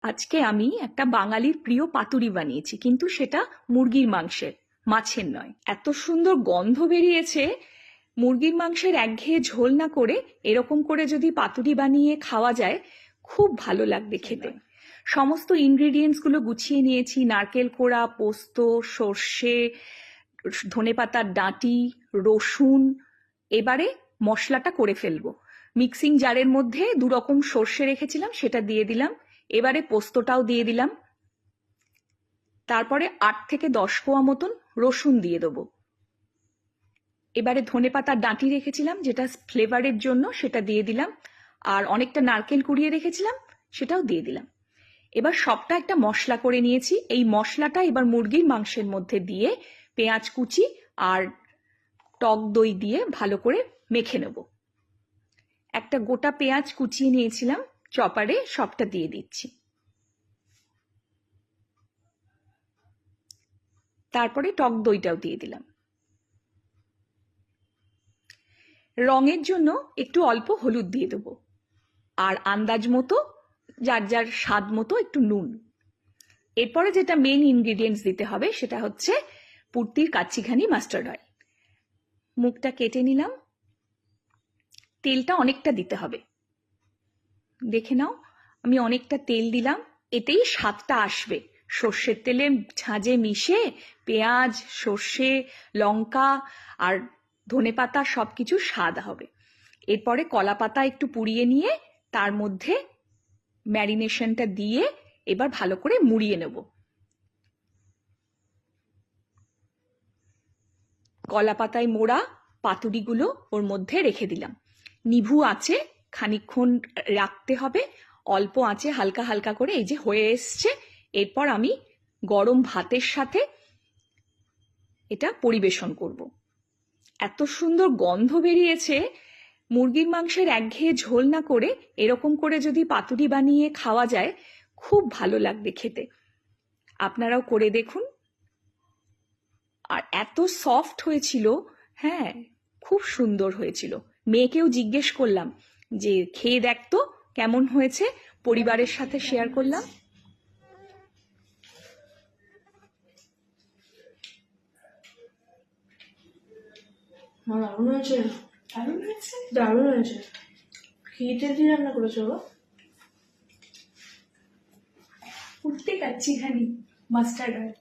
আজকে আমি একটা বাঙালির প্রিয় পাতুরি বানিয়েছি, কিন্তু সেটা মুরগির মাংসের, মাছের নয়। এত সুন্দর গন্ধ বেরিয়েছে। মুরগির মাংসের একঘেয়ে ঝোল না করে এরকম করে যদি পাতুরি বানিয়ে খাওয়া যায়, খুব ভালো লাগবে খেতে। সমস্ত ইনগ্রিডিয়েন্টস গুলো গুছিয়ে নিয়েছি: নারকেল কোড়া, পোস্ত, সর্ষে, ধনেপাতার ডাঁটি, রসুন। এবারে মশলাটা করে ফেলবো। মিক্সিং জারের মধ্যে 2 রকম সর্ষে রেখেছিলাম, সেটা দিয়ে দিলাম। এবারে পোস্তটাও দিয়ে দিলাম। তারপরে 8 থেকে 10 কোয়া মতন রসুন দিয়ে দেবো। এবারে ধনেপাতার ডাঁটি রেখেছিলাম, যেটা ফ্লেভারের জন্য, সেটা দিয়ে দিলাম। আর অনেকটা নারকেল কুড়িয়ে রেখেছিলাম, সেটাও দিয়ে দিলাম। এবার সবটা একটা মশলা করে নিয়েছি। এই মশলাটা এবার মুরগির মাংসের মধ্যে দিয়ে পেঁয়াজ কুচি আর টক দই দিয়ে ভালো করে মেখে নেব। একটা গোটা পেঁয়াজ কুচিয়ে নিয়েছিলাম চপারে, সবটা দিয়ে দিচ্ছি। তারপরে টক দইটাও দিয়ে দিলাম। রঙের জন্য একটু অল্প হলুদ দিয়ে দেবো, আর আন্দাজ মতো, যার যার স্বাদ মতো একটু নুন। এরপরে যেটা মেন ইনগ্রিডিয়েন্টস দিতে হবে সেটা হচ্ছে পুরতির কাচ্চিঘানি মাস্টার্ড অয়েল। মুখটা কেটে নিলাম। তেলটা অনেকটা দিতে হবে, দেখে নাও। আমি অনেকটা তেল দিলাম, এতেই স্বাদটা আসবে। সর্ষের তেলে ঝাঁঝে মিশে পেঁয়াজ, সর্ষে, লঙ্কা আর ধনেপাতা সবকিছু স্বাদ হবে। এরপরে কলা পাতা একটু পুড়িয়ে নিয়ে তার মধ্যে ম্যারিনেশনটা দিয়ে এবার ভালো করে মুড়িয়ে নেব। কলা পাতায় মোড়া পাতুরিগুলো ওর মধ্যে রেখে দিলাম। নিভু আঁচে খানিকক্ষণ রাখতে হবে, অল্প আঁচে হালকা হালকা করে। এই যে হয়ে এসছে। এরপর আমি গরম ভাতের সাথে এটা পরিবেশন করব। এত সুন্দর গন্ধ বেরিয়েছে। মুরগির মাংসের একঘেয়ে ঝোল না করে এরকম করে যদি পাতুরি বানিয়ে খাওয়া যায়, খুব ভালো লাগবে খেতে। আপনারাও করে দেখুন। আর এত সফট হয়েছিল, হ্যাঁ, খুব সুন্দর হয়েছিল। মেয়েকেও জিজ্ঞেস করলাম যে খেয়ে দেখতো কেমন হয়েছে, পরিবারের সাথে শেয়ার করলাম। দারুণ হয়েছে, দারুণ হয়েছে। দারুণ হয়েছে। ঘিতে দিয়ে রান্না করেছো গো? পুরতি কাচ্চিঘানি মাস্টার্ড অয়েল।